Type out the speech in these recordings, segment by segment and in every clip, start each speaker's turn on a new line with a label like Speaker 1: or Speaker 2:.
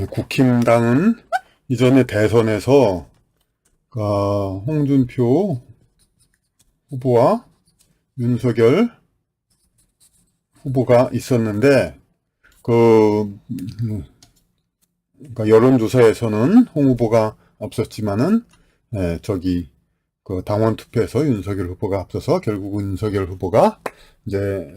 Speaker 1: 국힘당은 이전에 대선에서 홍준표 후보와 윤석열 후보가 있었는데 그러니까 여론조사에서는 홍 후보가 앞섰지만은 당원 투표에서 윤석열 후보가 앞서서 결국은 윤석열 후보가 이제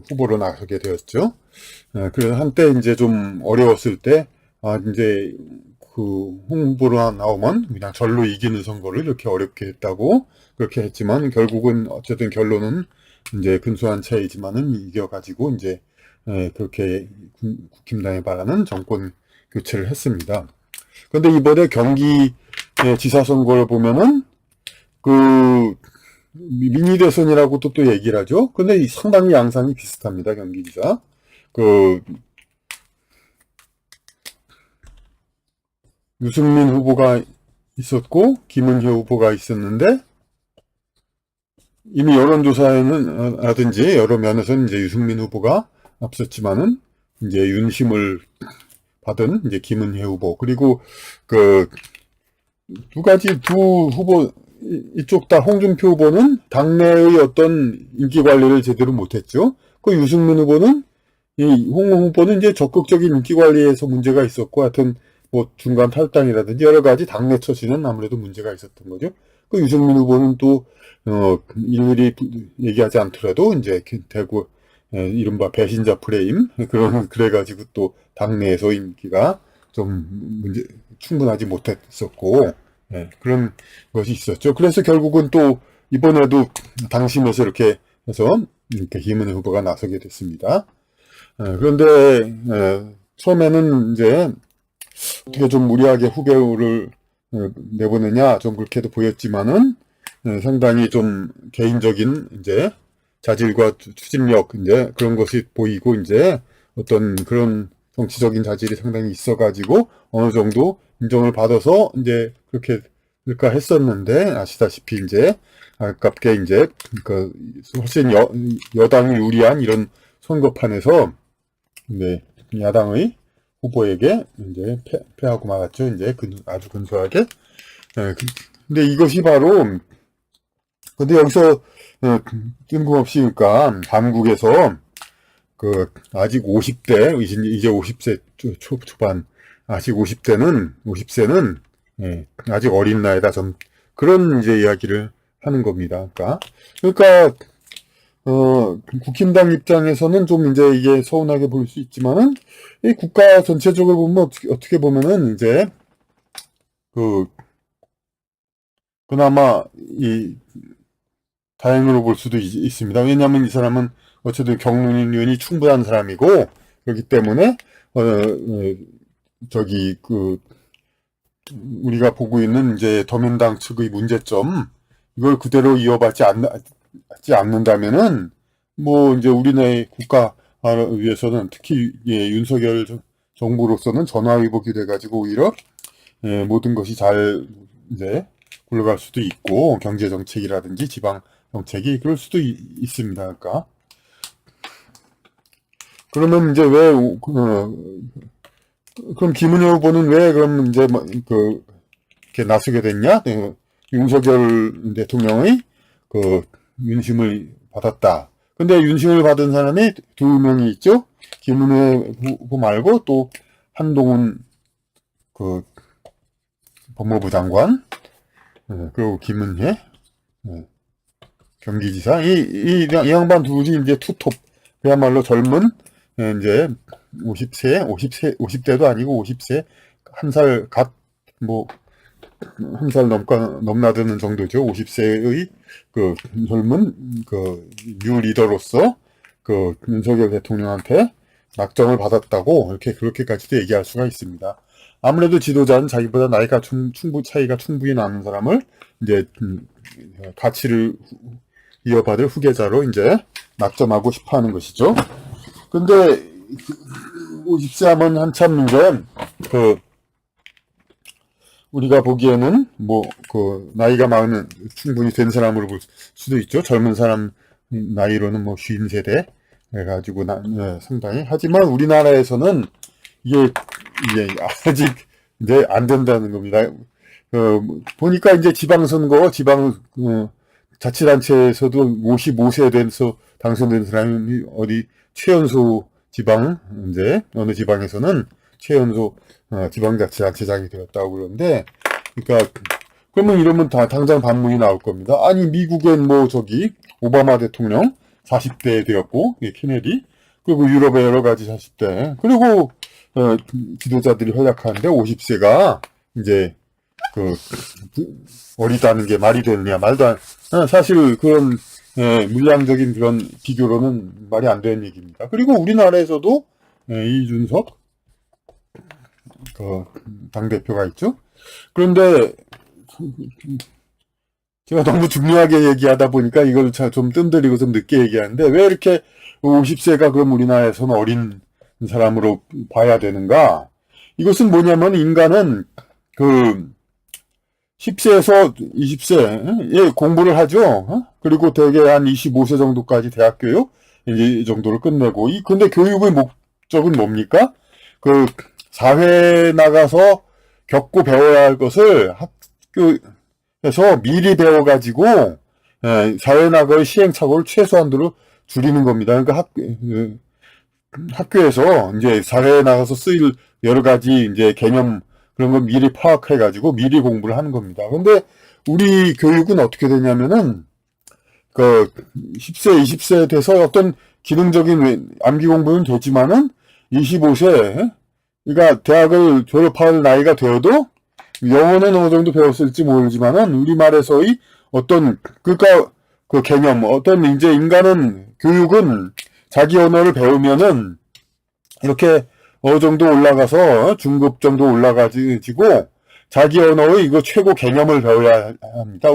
Speaker 1: 후보로 나서게 되었죠. 그래서 한때 이제 좀 어려웠을 때, 이제 홍 후보로 나오면 그냥 절로 이기는 선거를 이렇게 어렵게 했다고 그렇게 했지만 결국은 어쨌든 결론은 이제 근소한 차이지만은 이겨가지고 이제 그렇게 국힘당에 바라는 정권 교체를 했습니다. 그런데 이번에 경기 지사 선거를 보면은 미니 대선이라고도 또 얘기를 하죠. 근데 상당히 양상이 비슷합니다. 경기지사. 유승민 후보가 있었고 김은혜 후보가 있었는데 이미 여론조사에는 라든지 여러 면에서는 이제 유승민 후보가 앞섰지만은 이제 윤심을 받은 이제 김은혜 후보 그리고 두 후보 이쪽 다 홍준표 후보는 당내의 어떤 인기 관리를 제대로 못했죠. 유승민 후보는 홍 후보는 이제 적극적인 인기 관리에서 문제가 있었고 하여튼 뭐 중간 탈당이라든지 여러 가지 당내 처신은 아무래도 문제가 있었던 거죠. 유승민 후보는 또 일일이 얘기하지 않더라도 이제 대구 이른바 배신자 프레임 그래가지고 또 당내에서 인기가 좀 충분하지 못했었고 그런 것이 있었죠. 그래서 결국은 또 이번에도 당심에서 이렇게 해서 이렇게 김은혜 후보가 나서게 됐습니다. 그런데 처음에는 이제 어떻게 좀 무리하게 후보를 내보내냐 좀 그렇게도 보였지만은 상당히 좀 개인적인 이제 자질과 추진력 이제 그런 것이 보이고 이제 어떤 그런 정치적인 자질이 상당히 있어가지고 어느 정도 인정을 받아서 이제 그렇게 될까 했었는데 아시다시피 이제 아깝게 이제 훨씬 여당이 유리한 이런 선거판에서 야당의 후보에게 이제 패하고 말았죠. 이제 아주 근소하게. 근데 이것이 바로 근데 여기서 뜬금없이 그러니까 한국에서 아직 50대 이제 50세 초반 아직 50세는 아직 어린 나이다 좀 그런 이제 이야기를 하는 겁니다. 그러니까 국힘당 입장에서는 좀 이제 이게 서운하게 보일 수 있지만은 이 국가 전체적으로 보면 어떻게 보면은 이제 그나마 이 다행으로 볼 수도 있습니다. 왜냐하면 이 사람은 어쨌든 경륜이 충분한 사람이고 그렇기 때문에 우리가 보고 있는 이제 더민당 측의 문제점 이걸 그대로 이어받지 않는다면은 뭐 이제 우리나라의 국가를 위해서는 특히 윤석열 정부로서는 전화위복이 돼가지고 오히려 모든 것이 잘 이제 굴러갈 수도 있고 경제 정책이라든지 지방 정책이 그럴 수도 있습니다. 그러면 이제 그럼 김은혜 후보는 왜 그럼 이제 이렇게 나서게 됐냐? 윤석열 대통령의 윤심을 받았다. 근데 윤심을 받은 사람이 두 명이 있죠? 김은혜 후보 말고 또 한동훈 법무부 장관, 그리고 김은혜 경기지사 이 양반 둘이 이제 투톱 그야말로 젊은 이제 50대도 아니고 50세 한 살 한 살 넘나드는 정도죠. 50세의 젊은 뉴 리더로서 윤석열 대통령한테 낙점을 받았다고 그렇게까지도 얘기할 수가 있습니다. 아무래도 지도자는 자기보다 나이가 차이가 충분히 나는 사람을 이제 가치를 이어받을 후계자로 이제 낙점하고 싶어 하는 것이죠. 근데 50세 하면 한참 이제 우리가 보기에는 나이가 많은 충분히 된 사람으로 볼 수도 있죠. 젊은 사람 나이로는 50세대 해가지고 상당히 하지만 우리나라에서는 이게 예, 아직 이제 안 된다는 겁니다. 보니까 이제 지방선거, 자치단체에서도 55세 돼서 당선된 사람이 어디 최연소 지방, 이제 어느 지방에서는 최연소 지방자치단체장이 되었다고 그러는데, 그러니까 그러면 이러면 당장 반문이 나올 겁니다. 아니 미국엔 뭐 저기 오바마 대통령 40대 되었고, 케네디, 그리고 유럽의 여러 가지 40대, 그리고 지도자들이 활약하는데 50세가 이제 어리다는 게 말이 되느냐, 말도 안, 사실 그런 물량적인 그런 비교로는 말이 안 되는 얘기입니다. 그리고 우리나라에서도 이준석 당대표가 있죠. 그런데 제가 너무 중요하게 얘기하다 보니까 이걸 좀 뜸들이고 좀 늦게 얘기하는데, 왜 이렇게 50세가 그럼 우리나라에서는 어린 사람으로 봐야 되는가? 이것은 뭐냐면, 인간은 10세에서 20세에 공부를 하죠. 그리고 대개 한 25세 정도까지 대학 교육, 이제 이 정도를 끝내고, 근데 교육의 목적은 뭡니까? 사회에 나가서 겪고 배워야 할 것을 학교에서 미리 배워가지고, 사회에 나가의 시행착오를 최소한으로 줄이는 겁니다. 그러니까 학교에서 이제 사회에 나가서 쓰일 여러 가지 이제 개념, 그런 걸 미리 파악해가지고 미리 공부를 하는 겁니다. 근데 우리 교육은 어떻게 되냐면은, 10세, 20세 돼서 어떤 기능적인 암기 공부는 되지만은, 25세, 그러니까 대학을 졸업할 나이가 되어도, 영어는 어느 정도 배웠을지 모르지만은, 우리말에서의 그러니까 그 개념, 이제 교육은 자기 언어를 배우면은, 이렇게 어느 정도 올라가서 중급 정도 올라가지고 자기 언어의 이거 최고 개념을 배워야 합니다.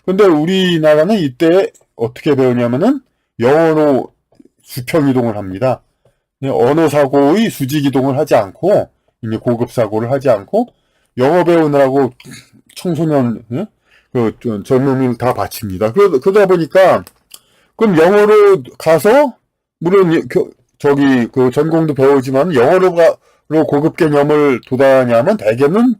Speaker 1: 근데 우리나라는 이때 어떻게 배우냐면은 영어로 수평 이동을 합니다. 언어 사고의 수직 이동을 하지 않고, 이제 고급 사고를 하지 않고 영어 배우느라고 청소년, 젊음을 다 바칩니다. 그러다 보니까, 그럼 영어로 가서 물론 전공도 배우지만 영어로 고급 개념을 도달하냐면 대개는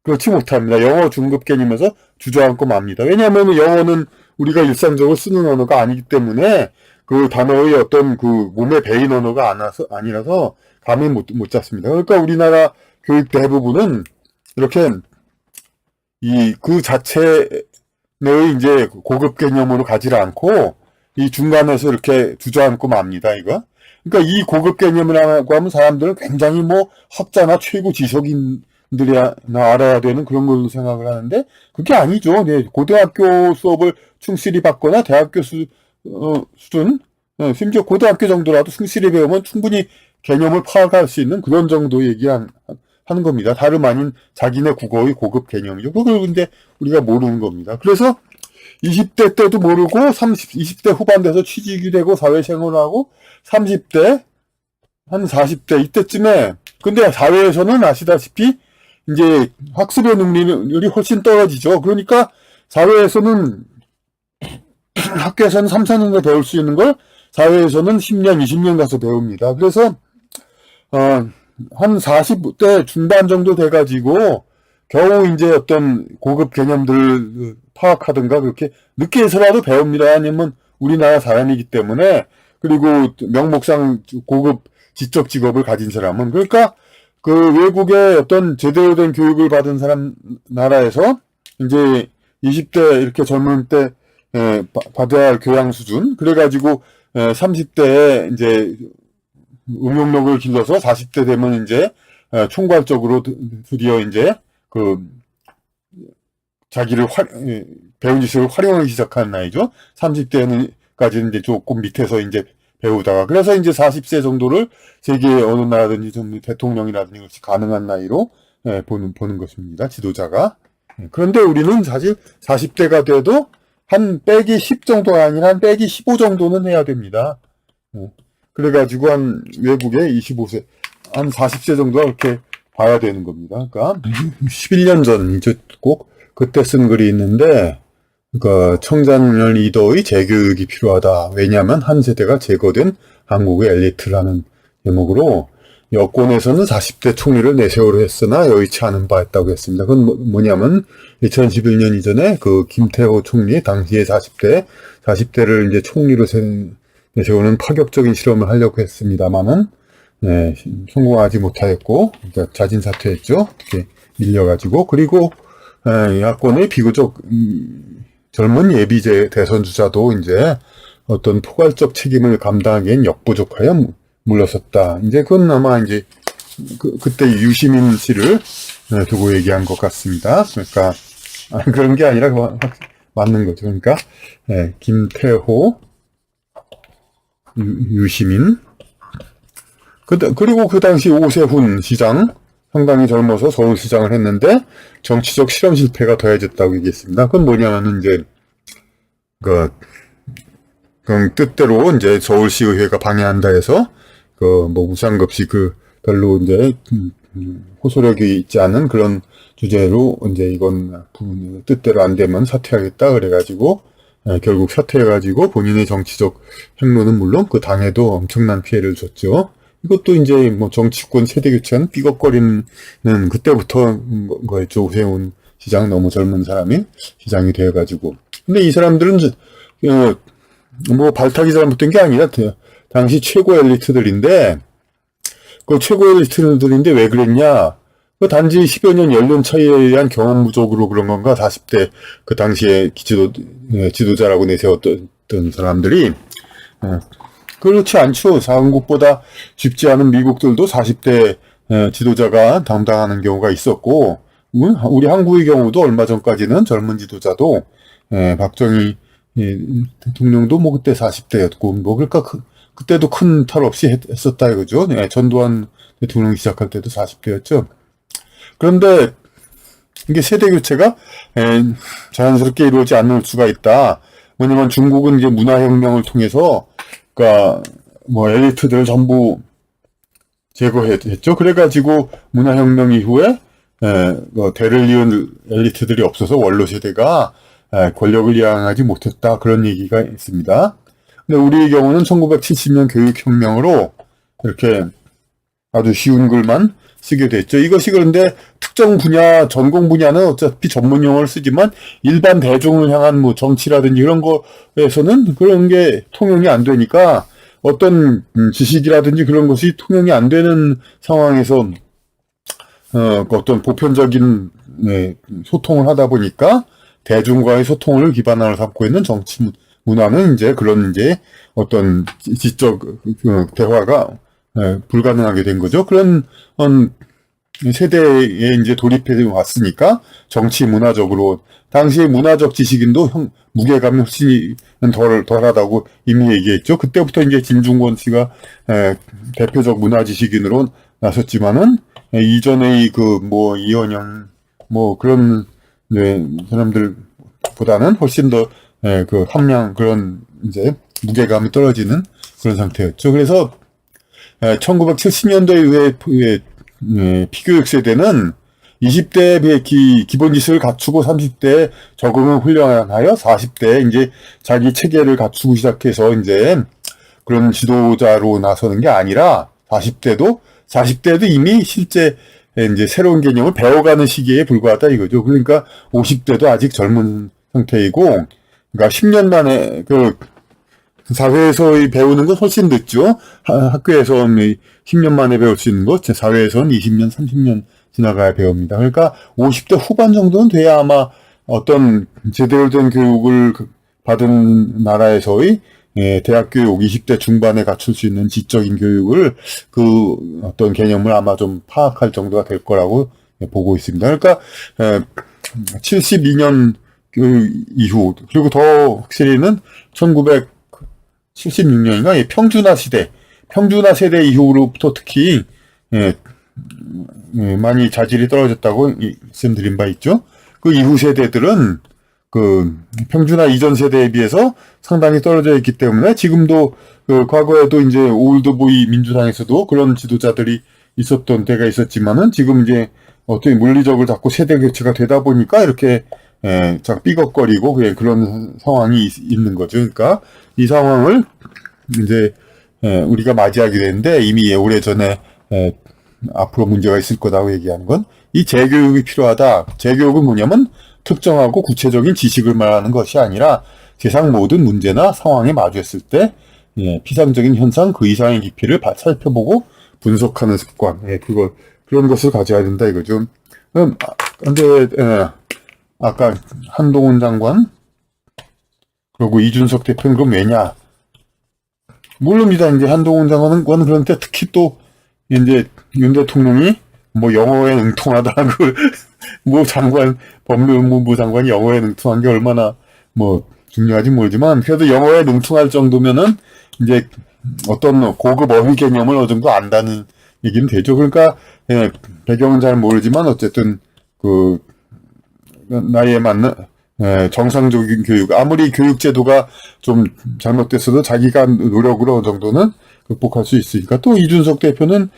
Speaker 1: 그렇지 못합니다. 영어 중급 개념에서 주저앉고 맙니다. 왜냐하면 영어는 우리가 일상적으로 쓰는 언어가 아니기 때문에 그 단어의 몸에 배인 언어가 아니라서 감이 못 잡습니다. 그러니까 우리나라 교육 대부분은 이렇게 그 자체의 이제 고급 개념으로 가지를 않고 이 중간에서 이렇게 주저앉고 맙니다. 그러니까 이 고급 개념이라고 하면 사람들은 굉장히 학자나 최고 지식인들이 알아야 되는 그런 걸로 생각을 하는데, 그게 아니죠. 고등학교 수업을 충실히 받거나 대학교 수준, 심지어 고등학교 정도라도 충실히 배우면 충분히 개념을 파악할 수 있는 그런 정도 하는 겁니다. 다름 아닌 자기네 국어의 고급 개념이죠. 그걸 근데 우리가 모르는 겁니다. 그래서 20대 때도 모르고 20대 후반 돼서 취직이 되고 사회생활을 하고 30대, 한 40대 이때쯤에, 근데 사회에서는 아시다시피 이제 학습의 능률이 훨씬 떨어지죠. 그러니까 사회에서는 학교에서는 3, 4년에 배울 수 있는 걸 사회에서는 10년, 20년 가서 배웁니다. 그래서 한 40대 중반 정도 돼가지고 겨우 이제 어떤 고급 개념들을 파악하든가 그렇게 늦게 해서라도 배웁니다. 아니면 우리나라 사람이기 때문에, 그리고 명목상 고급 지적 직업을 가진 사람은, 그러니까 외국의 어떤 제대로 된 교육을 받은 나라에서 이제 20대 이렇게 젊은 때 받아야 할 교양 수준, 그래가지고 30대에 이제 응용력을 길러서 40대 되면 이제 총괄적으로 드디어 이제 자기를 배운 지식을 활용하기 시작하는 나이죠. 30대까지는 이제 조금 밑에서 이제 배우다가, 그래서 이제 40세 정도를 세계의 어느 나라든지 좀 대통령이라든지 그것이 가능한 나이로 보는 것입니다. 지도자가. 그런데 우리는 사실 40대가 돼도 한 빼기 10 정도가 아니라 한 빼기 15 정도는 해야 됩니다. 그래가지고 한 외국의 25세, 한 40세 정도가 그렇게 봐야 되는 겁니다. 그러니까 11년 전이죠. 꼭 그때 쓴 글이 있는데, 그러니까 청자년 리더의 재교육이 필요하다. 왜냐하면 한 세대가 제거된 한국의 엘리트라는 제목으로, 여권에서는 40대 총리를 내세우려 했으나 여의치 않은 바였다고 했습니다. 그건 뭐냐면 2011년 이전에 그 김태호 총리 당시에 40대를 이제 총리로 내세우는 파격적인 실험을 하려고 했습니다만은 네, 성공하지 못하였고 그러니까 자진 사퇴했죠. 이렇게 밀려가지고 그리고 야권의 비교적 젊은 예비 대선 주자도 이제 어떤 포괄적 책임을 감당하기엔 역부족하여 물러섰다. 이제 그건 아마 이제 그때 유시민 씨를 두고 얘기한 것 같습니다. 그러니까 그런 게 아니라 맞는 거죠. 그러니까 김태호, 유시민 그리고 그 당시 오세훈 시장 상당히 젊어서 서울시장을 했는데 정치적 실험 실패가 더해졌다고 얘기했습니다. 그건 뭐냐면은 이제 그 뜻대로 이제 서울시의회가 방해한다 해서 뭐 무상급식 별로 이제 호소력이 있지 않은 그런 주제로 이제 이건 뜻대로 안 되면 사퇴하겠다 그래가지고 결국 사퇴해가지고 본인의 정치적 행로는 물론 그 당에도 엄청난 피해를 줬죠. 이것도 이제 뭐 정치권 세대 교체는 삐걱거리는 그때부터 거였죠. 오세훈 시장 너무 젊은 사람이 시장이 되어가지고. 근데 이 사람들은 뭐 발탁이 잘못된 게 아니라 당시 최고 엘리트들인데 그 최고 엘리트들인데 왜 그랬냐? 그 단지 10여 년 연륜 차이에 의한 경험 부족으로 그런 건가? 40대 그 당시에 지도자라고 내세웠던 사람들이 그렇지 않죠. 사원국보다 쉽지 않은 미국들도 40대 지도자가 담당하는 경우가 있었고 우리 한국의 경우도 얼마 전까지는 젊은 지도자도 박정희 대통령도 뭐 그때 40대였고 뭐 그러니까 그때도 큰 탈 없이 했었다 이거죠. 전두환 대통령이 시작할 때도 40대였죠. 그런데 이게 세대 교체가 자연스럽게 이루어지지 않을 수가 있다. 뭐냐면 중국은 이제 문화혁명을 통해서 그러니까 뭐 엘리트들을 전부 제거했죠. 그래가지고 문화혁명 이후에 대를 이은 엘리트들이 없어서 원로 세대가 권력을 이양하지 못했다. 그런 얘기가 있습니다. 근데 우리의 경우는 1970년 교육혁명으로 이렇게 아주 쉬운 글만 쓰게 됐죠. 이것이 그런데 특정 분야, 전공 분야는 어차피 전문 용어를 쓰지만 일반 대중을 향한 뭐 정치라든지 이런 거에서는 그런 게 통용이 안 되니까 어떤 지식이라든지 그런 것이 통용이 안 되는 상황에서 어떤 보편적인 소통을 하다 보니까 대중과의 소통을 기반으로 삼고 있는 정치 문화는 이제 그런 이제 어떤 지적 대화가 불가능하게 된 거죠. 그런 세대에 이제 돌입해 왔으니까 정치 문화적으로 당시의 문화적 지식인도 무게감이 훨씬 덜하다고 이미 얘기했죠. 그때부터 이제 김중권 씨가 대표적 문화 지식인으로 나섰지만은 이전의 뭐 이원영 뭐 그런 사람들보다는 훨씬 더 그 함량 그런 이제 무게감이 떨어지는 그런 상태였죠. 그래서 1970년대 이후에 피교육 세대는 20대의 기본 지식을 갖추고 30대에 적응을 훈련하여 40대에 이제 자기 체계를 갖추고 시작해서 이제 그런 지도자로 나서는 게 아니라 40대도 이미 실제 이제 새로운 개념을 배워가는 시기에 불과하다 이거죠. 그러니까 50대도 아직 젊은 상태이고, 그러니까 10년 만에 사회에서 배우는 건 훨씬 늦죠. 학교에서 10년 만에 배울 수 있는 것, 사회에서는 20년, 30년 지나가야 배웁니다. 그러니까 50대 후반 정도는 돼야 아마 어떤 제대로 된 교육을 받은 나라에서의 대학 교육 20대 중반에 갖출 수 있는 지적인 교육을 그 어떤 개념을 아마 좀 파악할 정도가 될 거라고 보고 있습니다. 그러니까 72년 교육 이후 그리고 더 확실히는 1976년인가 평준화 세대 이후로부터 특히 많이 자질이 떨어졌다고 말씀드린 바 있죠. 그 이후 세대들은 그 평준화 이전 세대에 비해서 상당히 떨어져 있기 때문에 지금도 과거에도 이제 올드보이 민주당에서도 그런 지도자들이 있었던 때가 있었지만은 지금 이제 어떻게 물리적으로 자꾸 세대 교체가 되다 보니까 이렇게 자꾸 삐걱거리고 그런 상황이 있는 거죠. 그러니까 이 상황을 이제 우리가 맞이하게 되는데 이미 오래전에 앞으로 문제가 있을 거다고 얘기하는 건 이 재교육이 필요하다. 재교육은 뭐냐면 특정하고 구체적인 지식을 말하는 것이 아니라 세상 모든 문제나 상황에 마주했을 때 피상적인 현상 그 이상의 깊이를 살펴보고 분석하는 습관, 그런 것을 가져야 된다 이거죠. 근데 아까 한동훈 장관 그리고 이준석 대표는 그럼 왜냐? 모릅니다. 이제 한동훈 장관은 그런데 특히 또 이제 윤 대통령이 뭐 영어에 능통하다고 뭐 법무부 장관이 영어에 능통한 게 얼마나 뭐 중요하지 모르지만 그래도 영어에 능통할 정도면은 이제 어떤 고급 어휘 개념을 어느 정도 안다는 얘기는 되죠. 그러니까 배경은 잘 모르지만 어쨌든 그 나이에 맞는 정상적인 교육, 아무리 교육 제도가 좀 잘못됐어도 자기가 노력으로 어느 정도는 극복할 수 있으니까. 또 이준석 대표는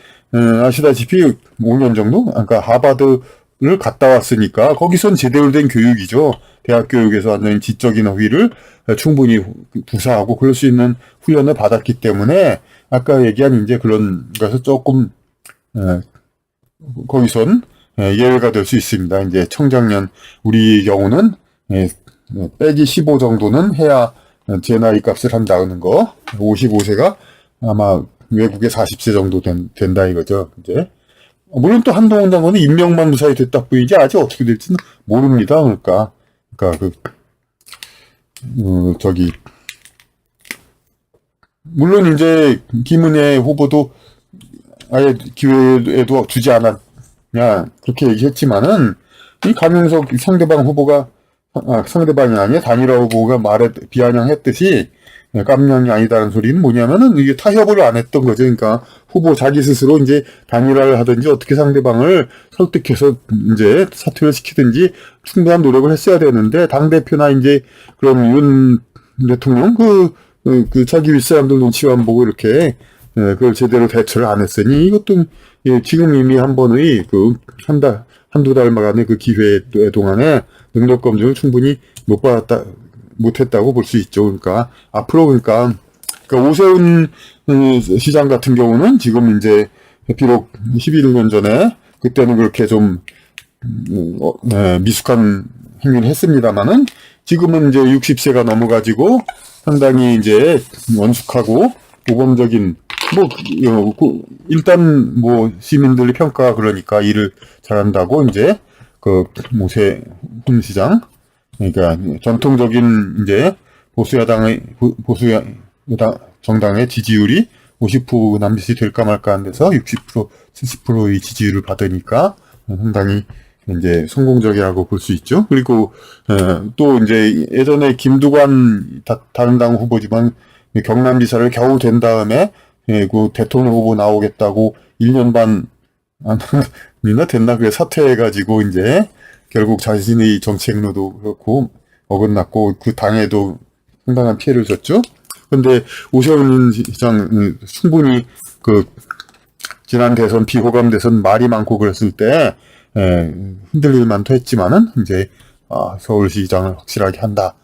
Speaker 1: 아시다시피 5년 정도, 그러니까 하버드를 갔다 왔으니까 거기선 제대로 된 교육이죠. 대학 교육에서 완전히 지적인 어휘를 충분히 구사하고 그럴 수 있는 훈련을 받았기 때문에 아까 얘기한 이제 그런 것에서 조금 거기선 예외가 될 수 있습니다. 이제 청장년 우리 경우는 빼기 15 정도는 해야 제 나이 값을 한다는 거. 55세가 아마 외국에 40세 정도 된다 이거죠. 이제 물론 또 한동훈 장관은 임명만 무사히 됐다 뿐이지 아직 어떻게 될지는 모릅니다. 그러니까 물론 이제 김은혜 후보도 아예 기회에도 주지 않았냐 그렇게 얘기했지만은 이 강용석 상대방 후보가 상대방이 아니라 단일화 후보가 비아냥했듯이 깜냥이 아니다라는 소리는 뭐냐면은 이게 타협을 안 했던 거죠. 그러니까 후보 자기 스스로 이제 단일화를 하든지 어떻게 상대방을 설득해서 이제 사퇴를 시키든지 충분한 노력을 했어야 되는데 당대표나 이제 그런 윤 대통령 그 자기 윗사람들 눈치만 보고 이렇게 그걸 제대로 대처를 안 했으니 이것도 지금 이미 한 번의 한두 달 만에 그 기회 동안에 능력 검증을 충분히 못했다고 볼 수 있죠. 그러니까 앞으로 그러니까 오세훈 시장 같은 경우는 지금 이제 비록 11년 전에 그때는 그렇게 좀 미숙한 행위를 했습니다만은 지금은 이제 60세가 넘어가지고 상당히 이제 원숙하고 모범적인 일단 시민들의 평가 그러니까 일을 잘한다고 이제 오세훈 시장 그러니까 전통적인 이제 보수 정당의 지지율이 50% 남짓이 될까 말까 한 데서 60% 70%의 지지율을 받으니까 상당히 이제 성공적이라고 볼 수 있죠. 그리고 또 이제 예전에 김두관 다른 당 후보지만 경남지사를 겨우 된 다음에 그 대통령 후보 나오겠다고 1년 반 안이나 됐나 그래 사퇴해가지고 이제 결국 자신의 정책로도 그렇고 어긋났고 그 당에도 상당한 피해를 줬죠. 근데 오세훈 시장 충분히 지난 대선 비호감 대선 말이 많고 그랬을 때 흔들릴 만도 했지만은 이제 서울시장을 확실하게 한다.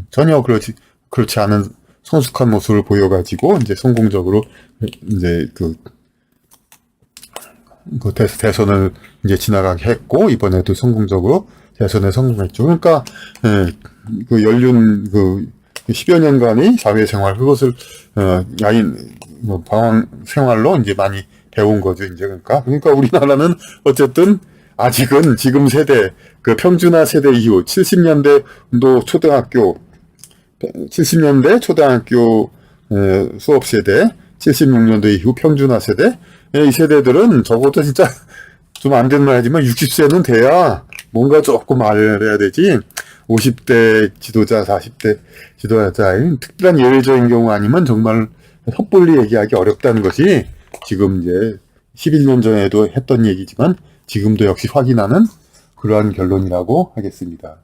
Speaker 1: 전혀 그렇지 않은 성숙한 모습을 보여가지고 이제 성공적으로 이제 대선을 이제 지나가게 했고 이번에도 성공적으로 대선에 성공했죠. 그러니까 연륜 10여 년간의 사회생활 그것을 방황 생활로 이제 많이 배운 거죠. 이제 그러니까 우리나라는 어쨌든 아직은 지금 세대 평준화 세대 이후 70년대도 초등학교 70년대 초등학교 수업 세대 76년도 이후 평준화 세대 이 세대들은 적어도 진짜 좀 안 된 말이지만 60세는 돼야 뭔가 조금 알아야 되지 50대 지도자 40대 지도자의 특별한 예외적인 경우 아니면 정말 섣불리 얘기하기 어렵다는 것이 지금 이제 11년 전에도 했던 얘기지만 지금도 역시 확인하는 그러한 결론이라고 하겠습니다.